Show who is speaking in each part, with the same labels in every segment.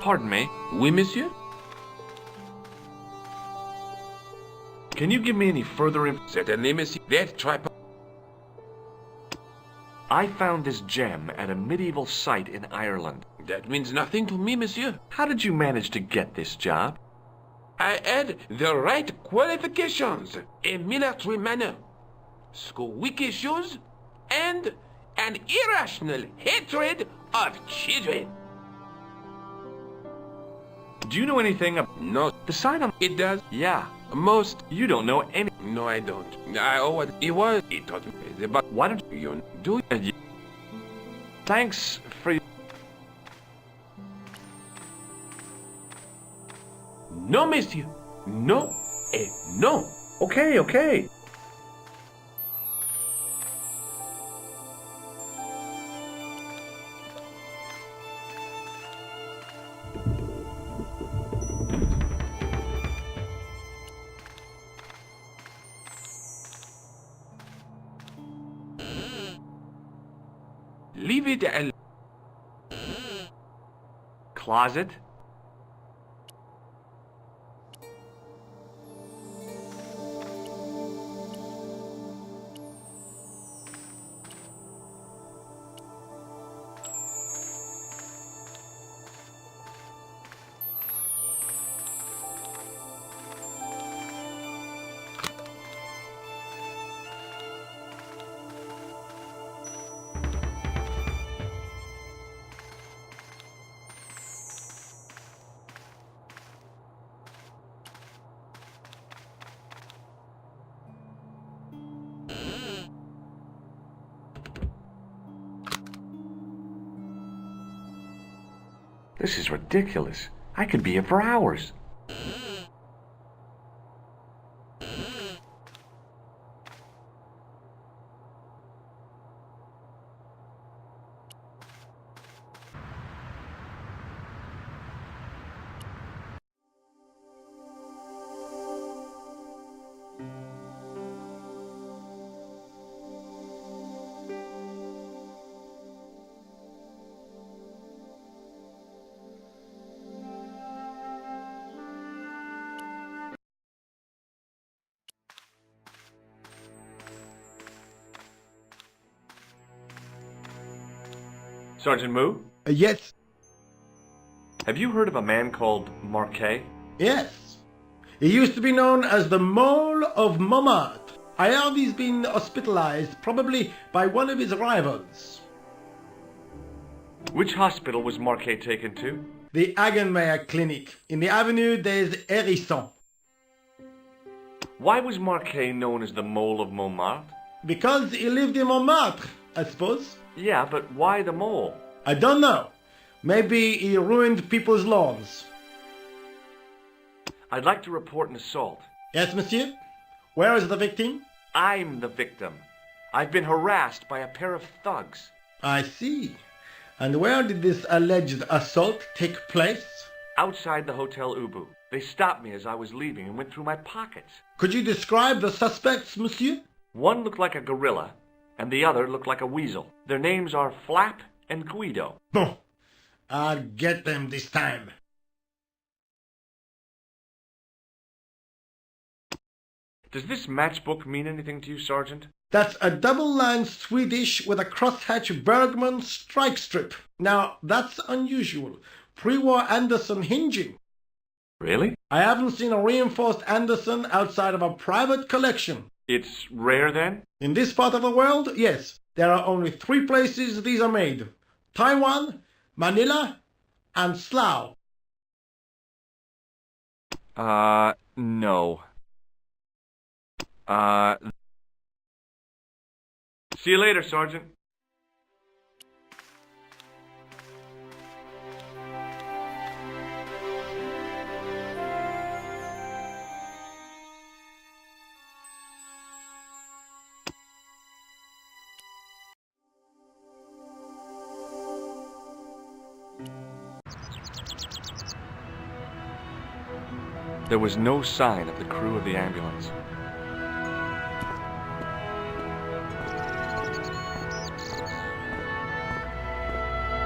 Speaker 1: Pardon me.
Speaker 2: Oui, monsieur?
Speaker 1: Can you give me any further info?
Speaker 2: Certainly, monsieur. Let's try.
Speaker 1: I found this gem at a medieval site in Ireland.
Speaker 2: That means nothing to me, monsieur.
Speaker 1: How did you manage to get this job?
Speaker 2: I had the right qualifications, a military manner, squeaky shoes, and an irrational hatred of children.
Speaker 1: Do you know anything about...
Speaker 2: No,
Speaker 1: The sign on...
Speaker 2: it does.
Speaker 1: Yeah.
Speaker 2: Most.
Speaker 1: You don't know any...
Speaker 2: No, I don't. I owe what it was. He taught me about.
Speaker 1: Why don't
Speaker 2: You do it.
Speaker 1: Thanks for...
Speaker 2: No, monsieur. No, et no.
Speaker 1: Okay, okay.
Speaker 2: Leave it alone.
Speaker 1: Closet? This is ridiculous. I could be here for hours. Sergeant Moo,
Speaker 3: Yes,
Speaker 1: have you heard of a man called Marquet?
Speaker 3: yes. He used to be known as the Mole of Montmartre. I heard he's been hospitalized, probably by one of his rivals.
Speaker 1: Which hospital was Marquet taken to?
Speaker 3: The Hagenmeyer Clinic, in the Avenue des Hérissons.
Speaker 1: Why was Marquet known as the Mole of Montmartre?
Speaker 3: Because he lived in Montmartre, I suppose.
Speaker 1: Yeah, but why the mole?
Speaker 3: I don't know. Maybe he ruined people's lawns.
Speaker 1: I'd like to report an assault.
Speaker 3: Yes, monsieur? Where is the victim?
Speaker 1: I'm the victim. I've been harassed by a pair of thugs.
Speaker 3: I see. And where did this alleged assault take place?
Speaker 1: Outside the Hotel Ubu. They stopped me as I was leaving and went through my pockets.
Speaker 3: Could you describe the suspects, monsieur?
Speaker 1: One looked like a gorilla, and the other looked like a weasel. Their names are Flap and Guido.
Speaker 3: Bon. I'll get them this time.
Speaker 1: Does this matchbook mean anything to you, Sergeant?
Speaker 3: That's a double-line Swedish with a crosshatch Bergman strike strip. Now, that's unusual. Pre-war Anderson hinging.
Speaker 1: Really?
Speaker 3: I haven't seen a reinforced Anderson outside of a private collection.
Speaker 1: It's rare then?
Speaker 3: In this part of the world, yes. There are only 3 places these are made. Taiwan, Manila, and Slough.
Speaker 1: No. See you later, Sergeant. There was no sign of the crew of the ambulance.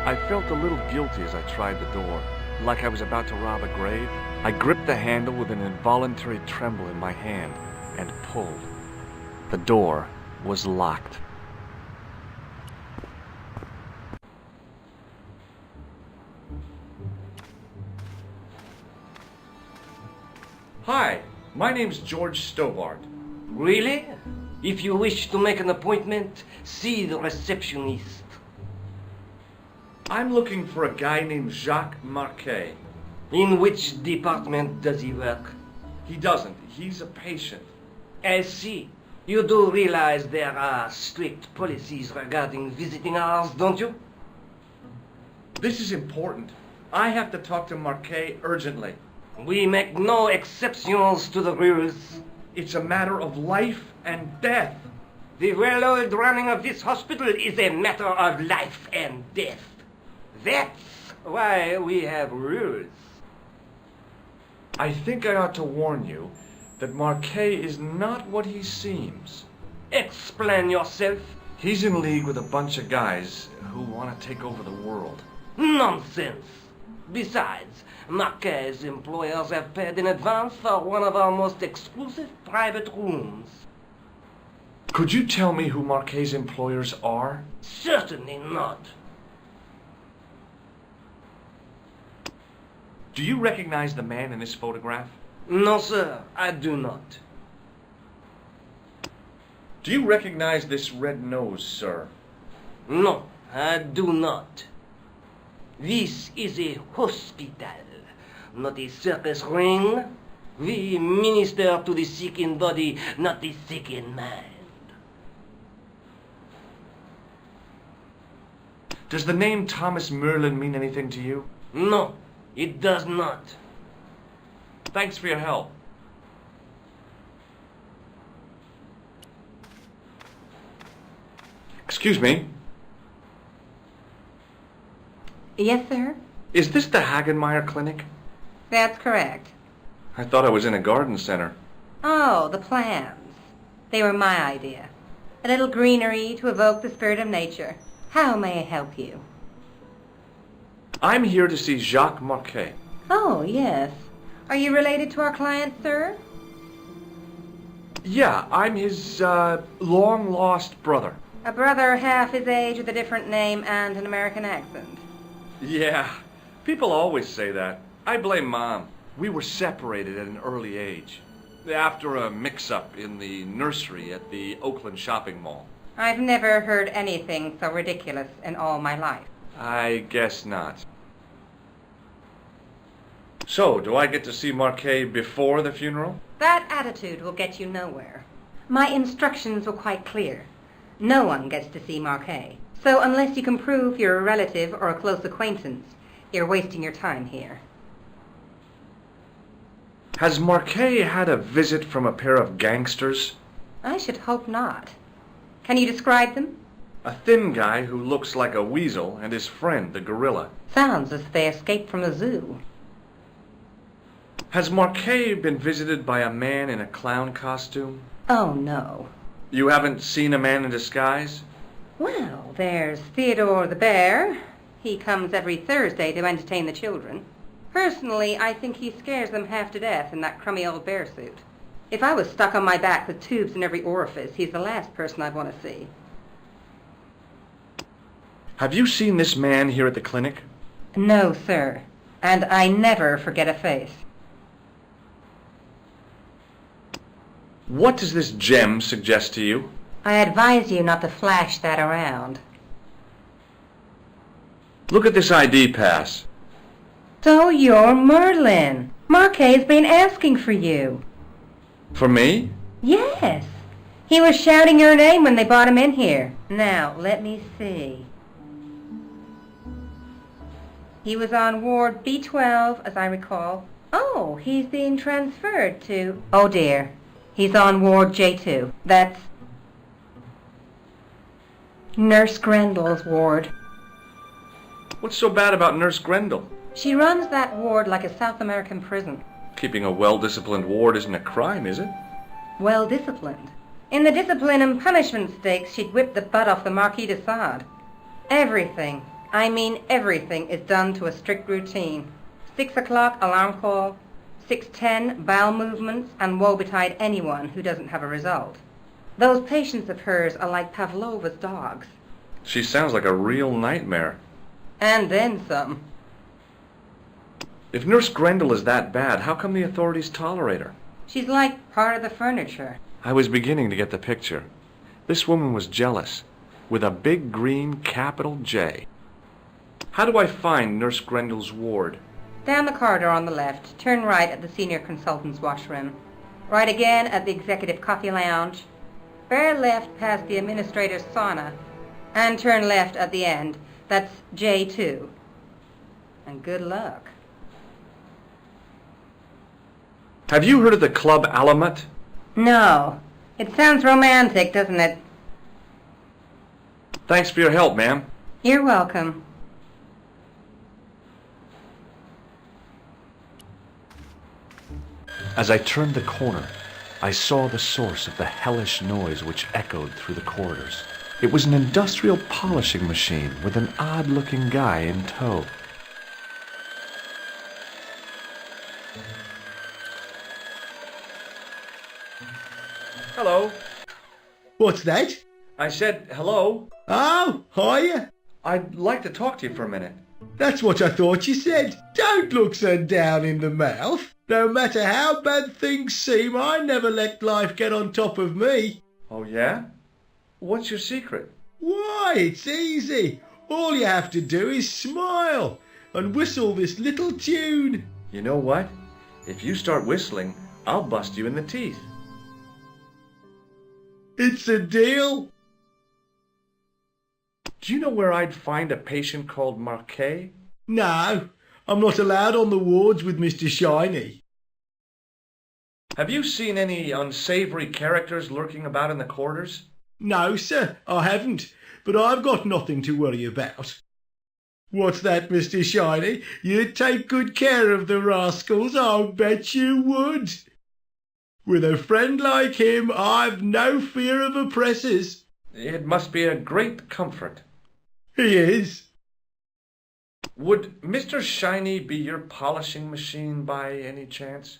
Speaker 1: I felt a little guilty as I tried the door. like I was about to rob a grave. I gripped the handle with an involuntary tremble in my hand and pulled. The door was locked. Hi, my name's George Stobart.
Speaker 4: Really? If you wish to make an appointment, see the receptionist.
Speaker 1: I'm looking for a guy named Jacques Marquet.
Speaker 4: In which department does he work?
Speaker 1: He doesn't. He's a patient.
Speaker 4: I see. You do realize there are strict policies regarding visiting hours, don't you?
Speaker 1: This is important. I have to talk to Marquet urgently.
Speaker 4: We make no exceptions to the rules.
Speaker 1: It's a matter of life and death.
Speaker 4: The well-oiled running of this hospital is a matter of life and death. That's why we have rules.
Speaker 1: I think I ought to warn you that Marquet is not what he seems.
Speaker 4: Explain yourself.
Speaker 1: He's in league with a bunch of guys who want to take over the world.
Speaker 4: Nonsense. Besides, Marquet's employers have paid in advance for one of our most exclusive private rooms.
Speaker 1: Could you tell me who Marquet's employers are?
Speaker 4: Certainly not.
Speaker 1: Do you recognize the man in this photograph?
Speaker 4: No, sir, I do not.
Speaker 1: Do you recognize this red nose, sir?
Speaker 4: No, I do not. This is a hospital, not a circus ring. We minister to the sick in body, not the sick in mind.
Speaker 1: Does the name Thomas Merlin mean anything to you?
Speaker 4: No, it does not.
Speaker 1: Thanks for your help. Excuse me.
Speaker 5: Yes, sir?
Speaker 1: Is this the Hagenmeyer Clinic?
Speaker 5: That's correct.
Speaker 1: I thought I was in a garden center.
Speaker 5: Oh, the plants. They were my idea. A little greenery to evoke the spirit of nature. How may I help you?
Speaker 1: I'm here to see Jacques Marquet.
Speaker 5: Oh, yes. Are you related to our client, sir?
Speaker 1: Yeah, I'm his, long-lost brother.
Speaker 5: A brother half his age with a different name and an American accent.
Speaker 1: Yeah, people always say that. I blame Mom. We were separated at an early age, after a mix-up in the nursery at the Oakland shopping mall.
Speaker 5: I've never heard anything so ridiculous in all my life.
Speaker 1: I guess not. So, do I get to see Marquet before the funeral?
Speaker 5: That attitude will get you nowhere. My instructions were quite clear. No one gets to see Marquet. So unless you can prove you're a relative or a close acquaintance, you're wasting your time here.
Speaker 1: Has Marquet had a visit from a pair of gangsters?
Speaker 5: I should hope not. Can you describe them?
Speaker 1: A thin guy who looks like a weasel and his friend, the gorilla.
Speaker 5: Sounds as if they escaped from the zoo.
Speaker 1: Has Marquet been visited by a man in a clown costume?
Speaker 5: Oh, no.
Speaker 1: You haven't seen a man in disguise?
Speaker 5: Well, there's Theodore the Bear. He comes every Thursday to entertain the children. Personally, I think he scares them half to death in that crummy old bear suit. If I was stuck on my back with tubes in every orifice, he's the last person I'd want to see.
Speaker 1: Have you seen this man here at the clinic?
Speaker 5: No, sir. And I never forget a face.
Speaker 1: What does this gem suggest to you?
Speaker 5: I advise you not to flash that around.
Speaker 1: Look at this ID pass.
Speaker 5: So you're Merlin. Marquet's been asking for you.
Speaker 1: For me?
Speaker 5: Yes. He was shouting your name when they brought him in here. Now, let me see. He was on Ward B12, as I recall. Oh, he's being transferred to... Oh, dear. He's on Ward J2. That's Nurse Grendel's ward.
Speaker 1: What's so bad about Nurse Grendel?
Speaker 5: She runs that ward like a South American prison.
Speaker 1: Keeping a well-disciplined ward isn't a crime, is it?
Speaker 5: Well disciplined. In the discipline and punishment stakes, she'd whip the butt off the Marquis de Sade. Everything, I mean everything, is done to a strict routine. 6 o'clock alarm call, 6:10 bowel movements, and woe betide anyone who doesn't have a result. Those patients of hers are like Pavlova's dogs.
Speaker 1: She sounds like a real nightmare.
Speaker 5: And then some.
Speaker 1: If Nurse Grendel is that bad, how come the authorities tolerate her?
Speaker 5: She's like part of the furniture.
Speaker 1: I was beginning to get the picture. This woman was jealous, with a big green capital J. How do I find Nurse Grendel's ward?
Speaker 5: Down the corridor on the left, turn right at the senior consultant's washroom. Right again at the executive coffee lounge. Bear left past the administrator's sauna. And turn left at the end. That's J2. And good luck.
Speaker 1: Have you heard of the Club Alamut?
Speaker 5: No. It sounds romantic, doesn't it?
Speaker 1: Thanks for your help, ma'am.
Speaker 5: You're welcome.
Speaker 1: As I turned the corner, I saw the source of the hellish noise which echoed through the corridors. It was an industrial polishing machine with an odd-looking guy in tow. Hello.
Speaker 3: What's that?
Speaker 1: I said hello.
Speaker 3: Oh, hiya.
Speaker 1: I'd like to talk to you for a minute.
Speaker 3: That's what I thought you said. Don't look so down in the mouth. No matter how bad things seem, I never let life get on top of me.
Speaker 1: Oh, yeah? What's your secret?
Speaker 3: Why, it's easy. All you have to do is smile and whistle this little tune.
Speaker 1: You know what? If you start whistling, I'll bust you in the teeth.
Speaker 3: It's a deal.
Speaker 1: Do you know where I'd find a patient called Marquet?
Speaker 3: No, I'm not allowed on the wards with Mr. Shiny.
Speaker 1: Have you seen any unsavory characters lurking about in the corridors?
Speaker 3: No, sir, I haven't, but I've got nothing to worry about. What's that, Mr. Shiny? You'd take good care of the rascals, I'll bet you would. With a friend like him, I've no fear of oppressors.
Speaker 1: It must be a great comfort.
Speaker 3: He is.
Speaker 1: Would Mr. Shiny be your polishing machine by any chance?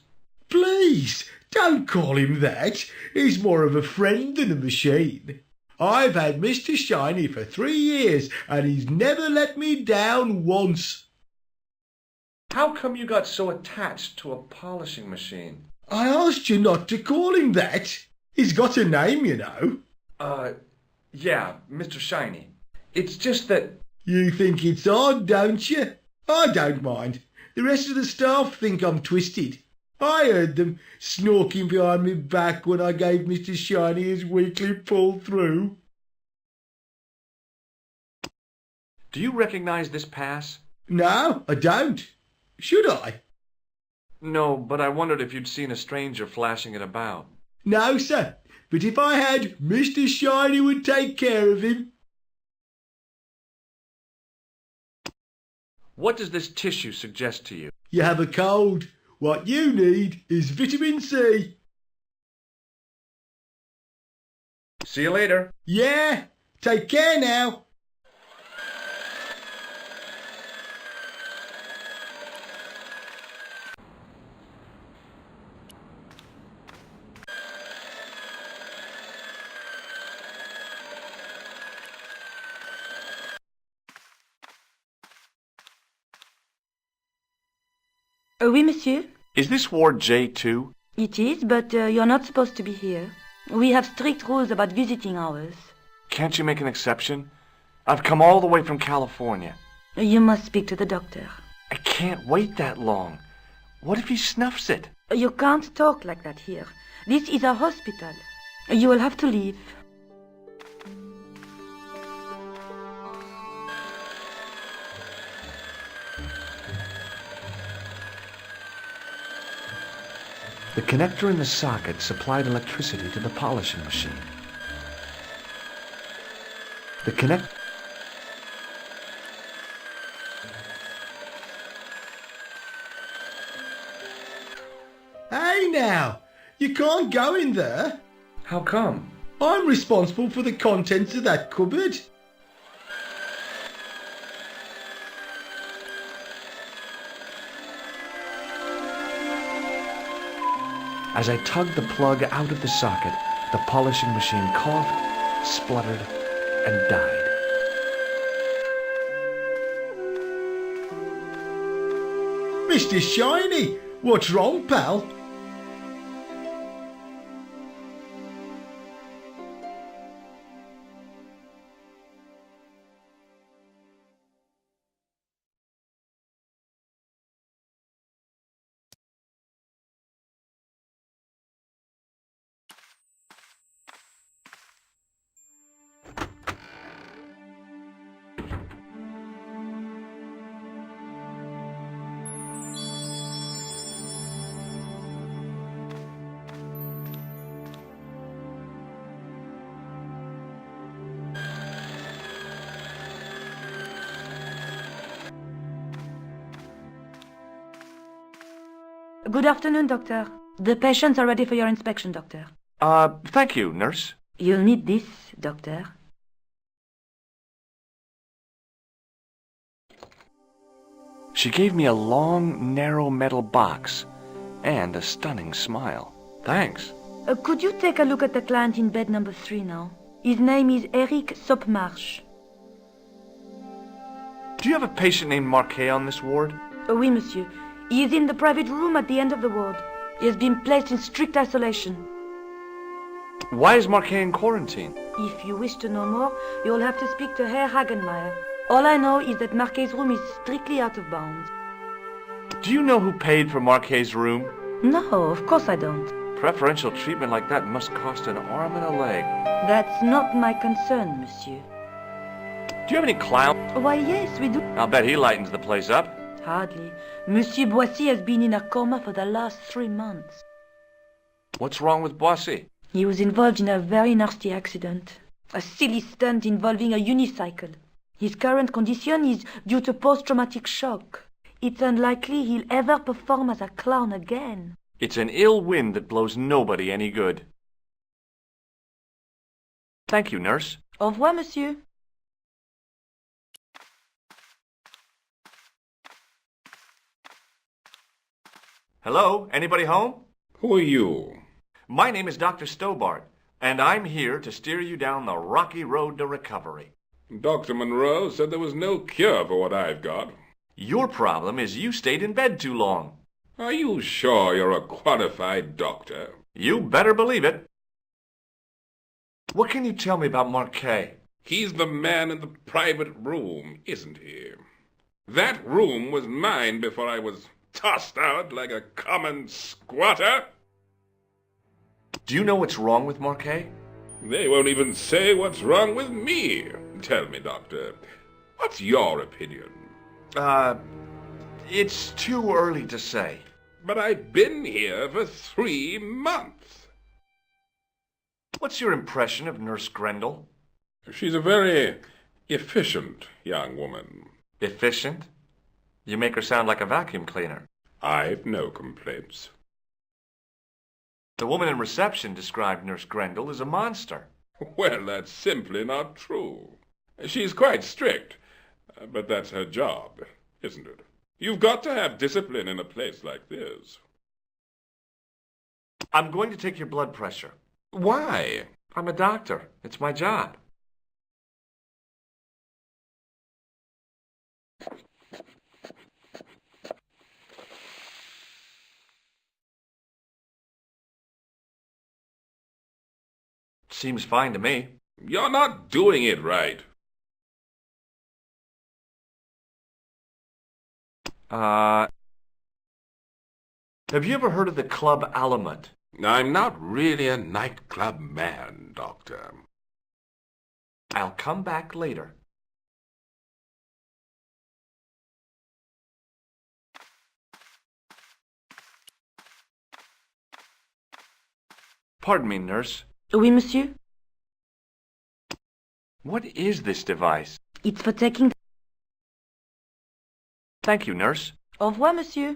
Speaker 3: Please, don't call him that. He's more of a friend than a machine. I've had Mr. Shiny for 3 years, and he's never let me down once.
Speaker 1: How come you got so attached to a polishing machine?
Speaker 3: I asked you not to call him that. He's got a name, you know.
Speaker 1: Yeah, Mr. Shiny. It's just that...
Speaker 3: You think it's odd, don't you? I don't mind. The rest of the staff think I'm twisted. I heard them snorking behind me back when I gave Mr. Shiny his weekly pull-through.
Speaker 1: Do you recognize this pass?
Speaker 3: No, I don't. Should I?
Speaker 1: No, but I wondered if you'd seen a stranger flashing it about.
Speaker 3: No, sir. But if I had, Mr. Shiny would take care of him.
Speaker 1: What does this tissue suggest to you?
Speaker 3: You have a cold. What you need is vitamin C.
Speaker 1: See you later.
Speaker 3: Yeah, take care now.
Speaker 6: Oui, monsieur.
Speaker 1: Is this ward J2?
Speaker 6: It is, but you're not supposed to be here. We have strict rules about visiting hours.
Speaker 1: Can't you make an exception? I've come all the way from California.
Speaker 6: You must speak to the doctor.
Speaker 1: I can't wait that long. What if he snuffs it?
Speaker 6: You can't talk like that here. This is a hospital. You will have to leave.
Speaker 1: The connector in the socket supplied electricity to the polishing machine. The connect...
Speaker 3: Hey now, you can't go in there.
Speaker 1: How come?
Speaker 3: I'm responsible for the contents of that cupboard.
Speaker 1: As I tugged the plug out of the socket, the polishing machine coughed, spluttered, and died.
Speaker 3: Mr. Shiny, what's wrong, pal?
Speaker 6: Good afternoon, Doctor. The patients are ready for your inspection, Doctor.
Speaker 1: Thank you, nurse.
Speaker 6: You'll need this, Doctor.
Speaker 1: She gave me a long, narrow metal box and a stunning smile. Thanks.
Speaker 6: Could you take a look at the client in bed number 3 now? His name is Eric Sopmarsh.
Speaker 1: Do you have a patient named Marquet on this ward?
Speaker 6: Oui, monsieur. He is in the private room at the end of the ward. He has been placed in strict isolation.
Speaker 1: Why is Marquet in quarantine?
Speaker 6: If you wish to know more, you'll have to speak to Herr Hagenmeier. All I know is that Marquet's room is strictly out of bounds.
Speaker 1: Do you know who paid for Marquet's room?
Speaker 6: No, of course I don't.
Speaker 1: Preferential treatment like that must cost an arm and a leg.
Speaker 6: That's not my concern, monsieur.
Speaker 1: Do you have any clown?
Speaker 6: Why, yes, we do.
Speaker 1: I'll bet he lightens the place up.
Speaker 6: Hardly. Monsieur Boissy has been in a coma for the last 3 months.
Speaker 1: What's wrong with Boissy?
Speaker 6: He was involved in a very nasty accident. A silly stunt involving a unicycle. His current condition is due to post-traumatic shock. It's unlikely he'll ever perform as a clown again.
Speaker 1: It's an ill wind that blows nobody any good. Thank you, nurse.
Speaker 6: Au revoir, monsieur.
Speaker 1: Hello? Anybody home?
Speaker 2: Who are you?
Speaker 1: My name is Dr. Stobart, and I'm here to steer you down the rocky road to recovery.
Speaker 2: Dr. Monroe said there was no cure for what I've got.
Speaker 1: Your problem is you stayed in bed too long.
Speaker 2: Are you sure you're a qualified doctor?
Speaker 1: You better believe it. What can you tell me about Marquet?
Speaker 2: He's the man in the private room, isn't he? That room was mine before I was tossed out like a common squatter.
Speaker 1: Do you know what's wrong with Marquet?
Speaker 2: They won't even say what's wrong with me. Tell me, Doctor, what's your opinion?
Speaker 1: It's too early to say.
Speaker 2: But I've been here for 3 months.
Speaker 1: What's your impression of Nurse Grendel?
Speaker 2: She's a very efficient young woman.
Speaker 1: Efficient? You make her sound like a vacuum cleaner.
Speaker 2: I've no complaints.
Speaker 1: The woman in reception described Nurse Grendel as a monster.
Speaker 2: Well, that's simply not true. She's quite strict, but that's her job, isn't it? You've got to have discipline in a place like this.
Speaker 1: I'm going to take your blood pressure.
Speaker 2: Why?
Speaker 1: I'm a doctor. It's my job. Seems fine to me.
Speaker 2: You're not doing it right.
Speaker 1: Have you ever heard of the Club Alamut?
Speaker 2: I'm not really a nightclub man, Doctor.
Speaker 1: I'll come back later. Pardon me, nurse.
Speaker 6: Oui, monsieur?
Speaker 1: What is this device?
Speaker 6: It's for taking...
Speaker 1: Thank you, nurse.
Speaker 6: Au revoir, monsieur.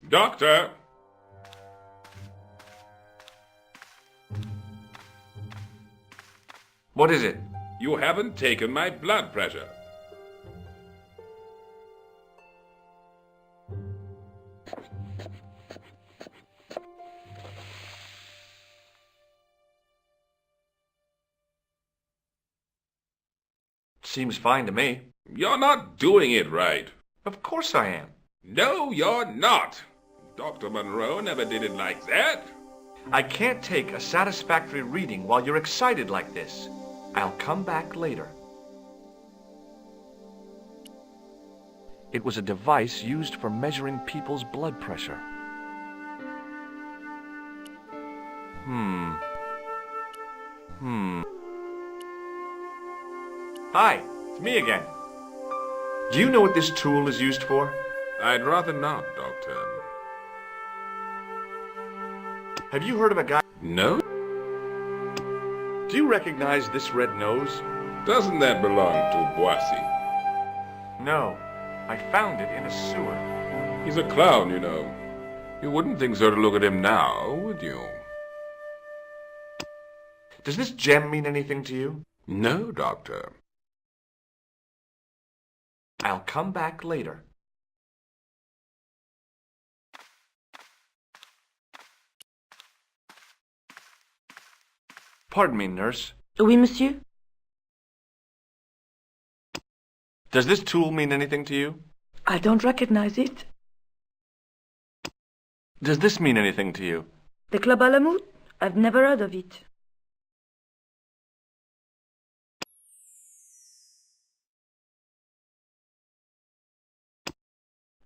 Speaker 2: Doctor!
Speaker 1: What is it?
Speaker 2: You haven't taken my blood pressure.
Speaker 1: Seems fine to me.
Speaker 2: You're not doing it right.
Speaker 1: Of course I am.
Speaker 2: No, you're not. Dr. Monroe never did it like that.
Speaker 1: I can't take a satisfactory reading while you're excited like this. I'll come back later. It was a device used for measuring people's blood pressure. Hi, it's me again. Do you know what this tool is used for?
Speaker 2: I'd rather not, Doctor.
Speaker 1: Have you heard of a guy?
Speaker 2: No?
Speaker 1: Do you recognize this red nose?
Speaker 2: Doesn't that belong to Boissy?
Speaker 1: No, I found it in a sewer.
Speaker 2: He's a clown, you know. You wouldn't think so to look at him now, would you?
Speaker 1: Does this gem mean anything to you?
Speaker 2: No, Doctor.
Speaker 1: I'll come back later. Pardon me, nurse.
Speaker 6: Oui, monsieur?
Speaker 1: Does this tool mean anything to you?
Speaker 6: I don't recognize it.
Speaker 1: Does this mean anything to you?
Speaker 6: The Club à la Mouche? I've never heard of it.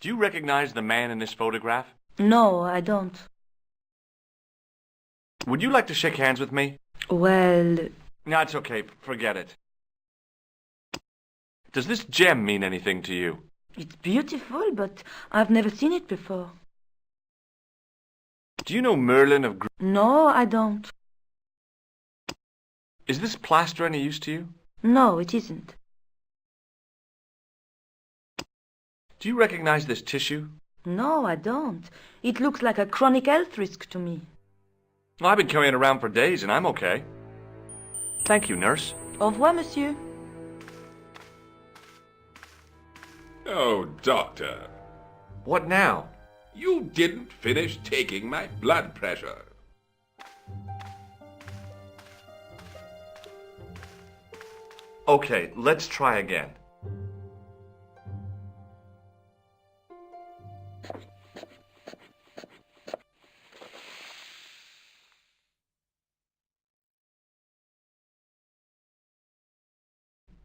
Speaker 1: Do you recognize the man in this photograph?
Speaker 6: No, I don't.
Speaker 1: Would you like to shake hands with me?
Speaker 6: Well,
Speaker 1: No, it's okay. Forget it. Does this gem mean anything to you?
Speaker 6: it's beautiful, but I've never seen it before.
Speaker 1: Do you know Merlin of
Speaker 6: No, I don't.
Speaker 1: Is this plaster any use to you?
Speaker 6: No, it isn't.
Speaker 1: Do you recognize this tissue?
Speaker 6: No, I don't. It looks like a chronic health risk to me.
Speaker 1: Well, I've been carrying it around for days and I'm okay. Thank you, nurse.
Speaker 6: Au revoir, monsieur.
Speaker 2: Oh, Doctor.
Speaker 1: What now?
Speaker 2: You didn't finish taking my blood pressure.
Speaker 1: Okay, let's try again.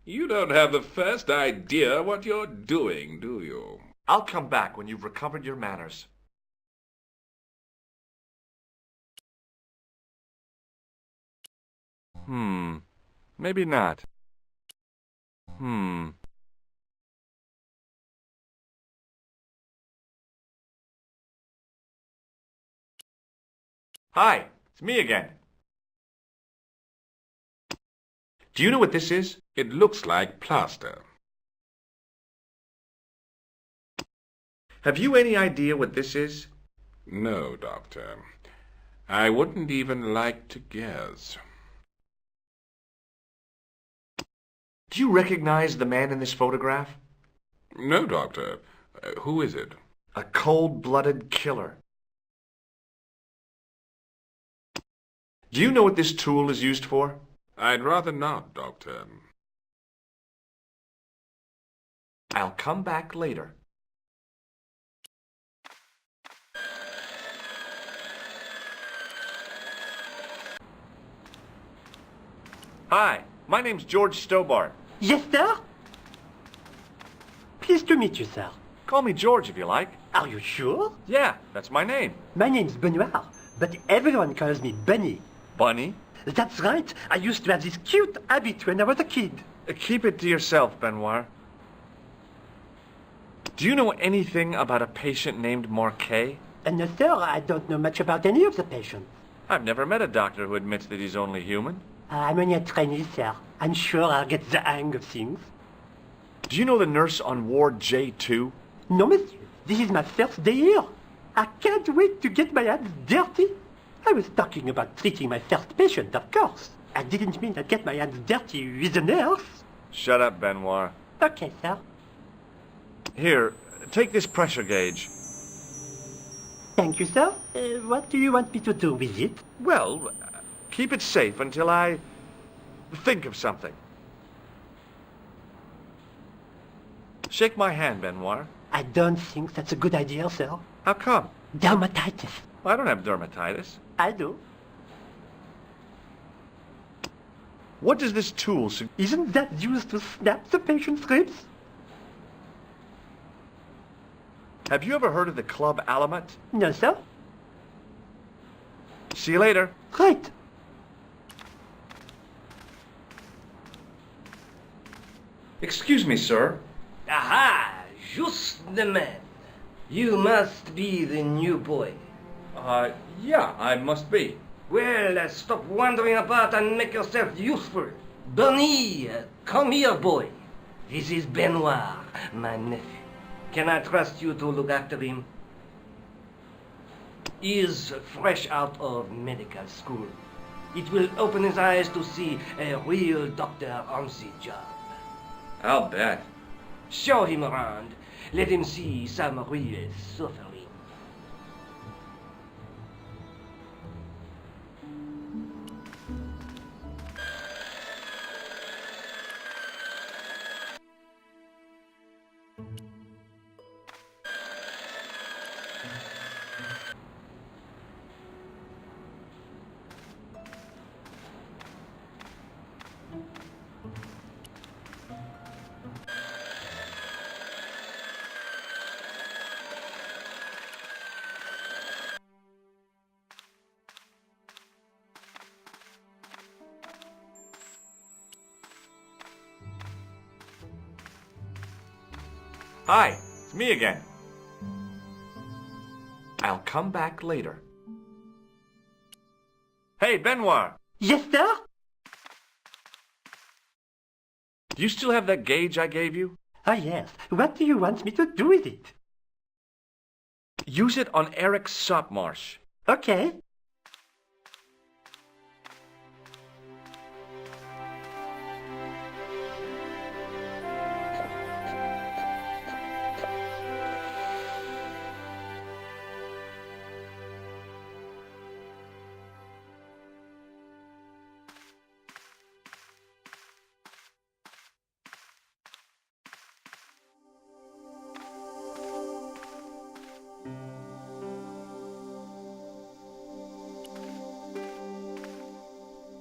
Speaker 2: You don't have the first idea what you're doing, do you?
Speaker 1: I'll come back when you've recovered your manners. Maybe not. Hi, it's me again. Do you know what this is?
Speaker 2: It looks like plaster.
Speaker 1: Have you any idea what this is?
Speaker 2: No, Doctor. I wouldn't even like to guess.
Speaker 1: Do you recognize the man in this photograph?
Speaker 2: No, Doctor. Who is it?
Speaker 1: A cold-blooded killer. Do you know what this tool is used for?
Speaker 2: I'd rather not, Doctor.
Speaker 1: I'll come back later. Hi, my name's George Stobart.
Speaker 7: Yes, sir? Pleased to meet you, sir.
Speaker 1: Call me George if you like.
Speaker 7: Are you sure?
Speaker 1: Yeah, that's my name.
Speaker 7: My name's Benoit, but everyone calls me Bunny.
Speaker 1: Bunny?
Speaker 7: That's right. I used to have this cute habit when I was a kid.
Speaker 1: Keep it to yourself, Benoit. Do you know anything about a patient named Marquet?
Speaker 7: And no, sir, I don't know much about any of the patients.
Speaker 1: I've never met a doctor who admits that he's only human.
Speaker 7: I'm only a trainee, sir. I'm sure I'll get the hang of things.
Speaker 1: Do you know the nurse on Ward J2?
Speaker 7: No, monsieur. This is my first day here. I can't wait to get my hands dirty. I was talking about treating my first patient, of course. I didn't mean I'd get my hands dirty with a nurse.
Speaker 1: Shut up, Benoit.
Speaker 7: Okay, sir.
Speaker 1: Here, take this pressure gauge.
Speaker 7: Thank you, sir. What do you want me to do with it?
Speaker 1: Well, keep it safe until I think of something. Shake my hand, Benoit.
Speaker 7: I don't think that's a good idea, sir.
Speaker 1: How come?
Speaker 7: Dermatitis.
Speaker 1: I don't have dermatitis.
Speaker 7: I do.
Speaker 1: What does this tool
Speaker 7: Isn't that used to snap the patient's ribs?
Speaker 1: Have you ever heard of the Club Alamet?
Speaker 7: No, sir.
Speaker 1: See you later.
Speaker 7: Right.
Speaker 1: Excuse me, sir.
Speaker 4: Aha! Just the man. You must be the new boy.
Speaker 1: Yeah, I must be.
Speaker 4: Well, stop wandering about and make yourself useful. Bernie, come here, boy. This is Benoit, my nephew. Can I trust you to look after him? He is fresh out of medical school. It will open his eyes to see a real doctor on the job.
Speaker 1: I'll bet.
Speaker 4: Show him around. Let him see some real suffering.
Speaker 1: Hi, it's me again. I'll come back later. Hey, Benoit!
Speaker 7: Yes, sir?
Speaker 1: Do you still have that gauge I gave you?
Speaker 7: Ah, yes. What do you want me to do with it?
Speaker 1: Use it on Eric Sopmarsh.
Speaker 7: Okay.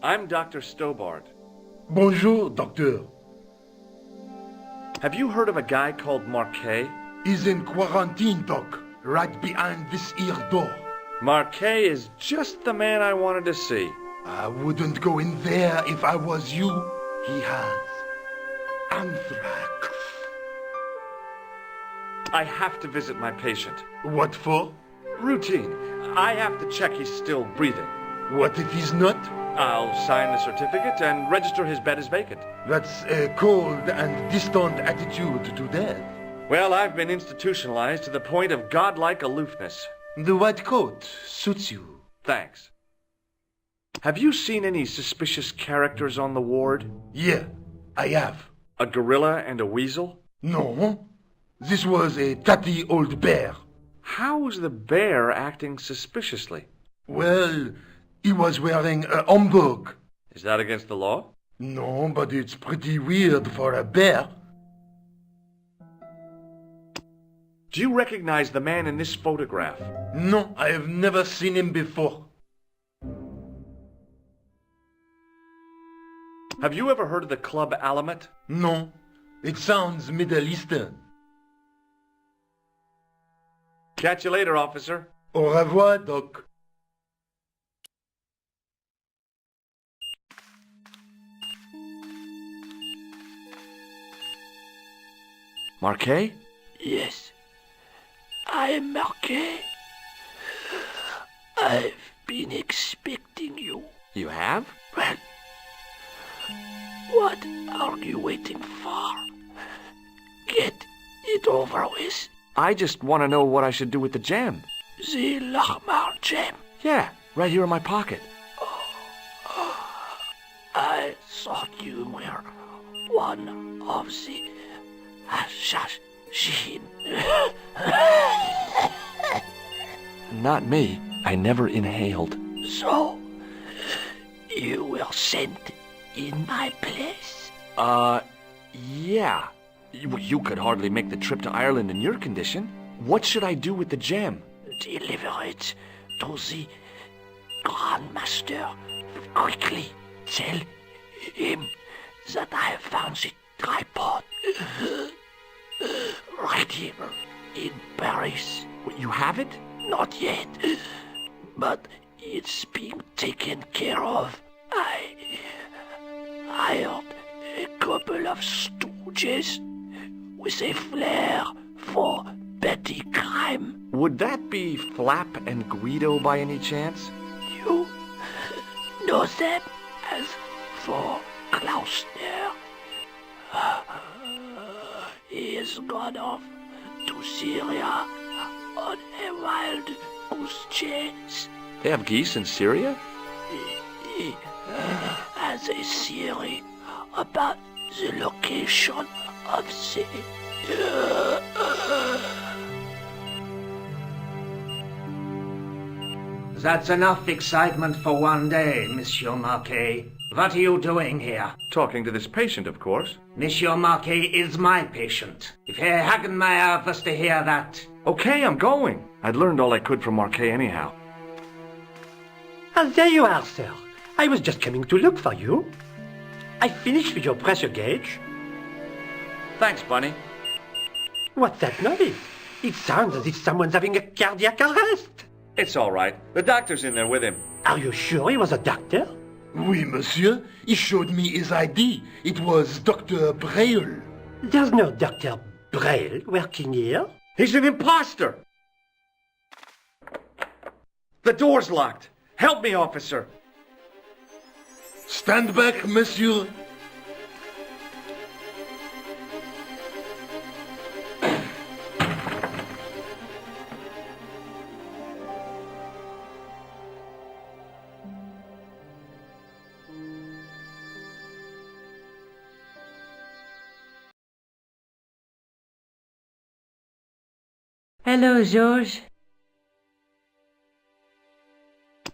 Speaker 1: I'm Dr. Stobart.
Speaker 3: Bonjour, doctor.
Speaker 1: Have you heard of a guy called Marquet?
Speaker 3: He's in quarantine, doc. Right behind this here door.
Speaker 1: Marquet is just the man I wanted to see.
Speaker 3: I wouldn't go in there if I was you. He has anthrax.
Speaker 1: I have to visit my patient.
Speaker 3: What for?
Speaker 1: Routine. I have to check he's still breathing.
Speaker 3: What if he's not?
Speaker 1: I'll sign the certificate and register his bed as vacant.
Speaker 3: That's a cold and distant attitude to death.
Speaker 1: Well, I've been institutionalized to the point of godlike aloofness.
Speaker 3: The white coat suits you.
Speaker 1: Thanks. Have you seen any suspicious characters on the ward?
Speaker 3: Yeah, I have.
Speaker 1: A gorilla and a weasel?
Speaker 3: No, this was a tatty old bear.
Speaker 1: How is the bear acting suspiciously?
Speaker 3: Well, he was wearing a homburg.
Speaker 1: Is that against the law?
Speaker 3: No, but it's pretty weird for a bear.
Speaker 1: Do you recognize the man in this photograph?
Speaker 3: No, I have never seen him before.
Speaker 1: Have you ever heard of the Club Alamet?
Speaker 3: No, it sounds Middle Eastern.
Speaker 1: Catch you later, officer.
Speaker 3: Au revoir, doc.
Speaker 1: Marquet?
Speaker 8: Yes, I am Marquet. I've been expecting you.
Speaker 1: You have?
Speaker 8: Well, what are you waiting for? Get it over with.
Speaker 1: I just want to know what I should do with the gem.
Speaker 8: The Lahmar gem.
Speaker 1: Yeah, right here in my pocket.
Speaker 8: I thought you were one of the assassin.
Speaker 1: Not me. I never inhaled.
Speaker 8: So, you were sent in my place?
Speaker 1: Yeah. You could hardly make the trip to Ireland in your condition. What should I do with the gem?
Speaker 8: Deliver it to the Grandmaster. Quickly tell him that I have found the tripod right here in Paris.
Speaker 1: You have it?
Speaker 8: Not yet, but it's being taken care of. I hired a couple of stooges with a flair for petty crime.
Speaker 1: Would that be Flap and Guido by any chance?
Speaker 8: You know them as for Klausner. He has gone off to Syria on a wild goose chase.
Speaker 1: They have geese in Syria?
Speaker 8: He has a theory about the location of the...
Speaker 9: That's enough excitement for one day, Monsieur Marquet. What are you doing here?
Speaker 1: Talking to this patient, of course.
Speaker 9: Monsieur Marquet is my patient. If Herr Hagenmeier was to hear that...
Speaker 1: Okay, I'm going. I'd learned all I could from Marquet anyhow.
Speaker 7: Ah, there you are, sir. I was just coming to look for you. I finished with your pressure gauge.
Speaker 1: Thanks, Bunny.
Speaker 7: What's that noise? It sounds as if someone's having a cardiac arrest.
Speaker 1: It's all right. The doctor's in there with him.
Speaker 7: Are you sure he was a doctor?
Speaker 10: Oui, monsieur. He showed me his ID. It was Dr. Braille.
Speaker 7: There's no Dr. Braille working here.
Speaker 1: He's an imposter! The door's locked. Help me, officer.
Speaker 10: Stand back, monsieur.
Speaker 5: Hello, Georges.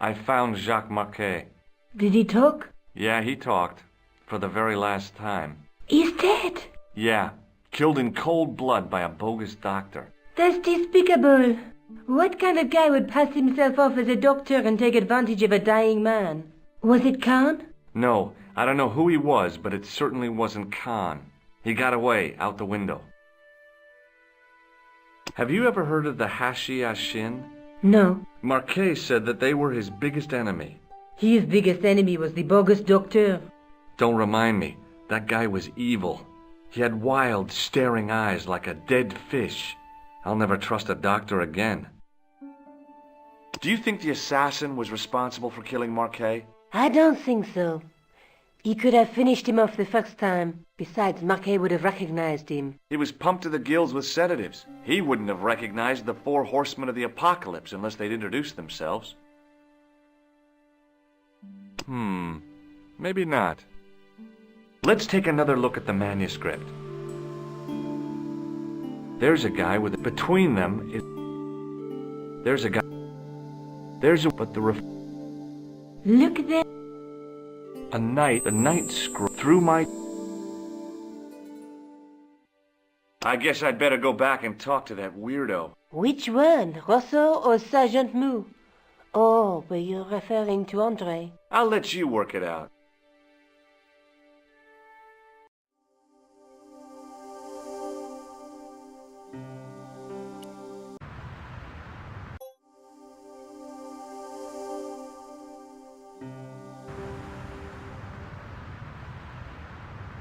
Speaker 1: I found Jacques Marquet.
Speaker 6: Did he talk?
Speaker 1: Yeah, he talked. For the very last time.
Speaker 6: He's dead.
Speaker 1: Yeah, killed in cold blood by a bogus doctor.
Speaker 6: That's despicable. What kind of guy would pass himself off as a doctor and take advantage of a dying man? Was it Khan?
Speaker 1: No, I don't know who he was, but it certainly wasn't Khan. He got away, out the window. Have you ever heard of the Hashi Ashin?
Speaker 6: No.
Speaker 1: Marquet said that they were his biggest enemy.
Speaker 6: His biggest enemy was the bogus doctor.
Speaker 1: Don't remind me. That guy was evil. He had wild, staring eyes like a dead fish. I'll never trust a doctor again. Do you think the assassin was responsible for killing Marquet?
Speaker 6: I don't think so. He could have finished him off the first time. Besides, Marquet would have recognized him.
Speaker 1: He was pumped to the gills with sedatives. He wouldn't have recognized the 4 horsemen of the apocalypse unless they'd introduced themselves. Maybe not. Let's take another look at the manuscript. There's a guy with it. Between them is... There's a guy... There's a... But the...
Speaker 6: Look there.
Speaker 1: A night... The night scroll... Through my... I guess I'd better go back and talk to that weirdo.
Speaker 6: Which one? Rousseau or Sergeant Mou? Oh, but you're referring to Andre.
Speaker 1: I'll let you work it out.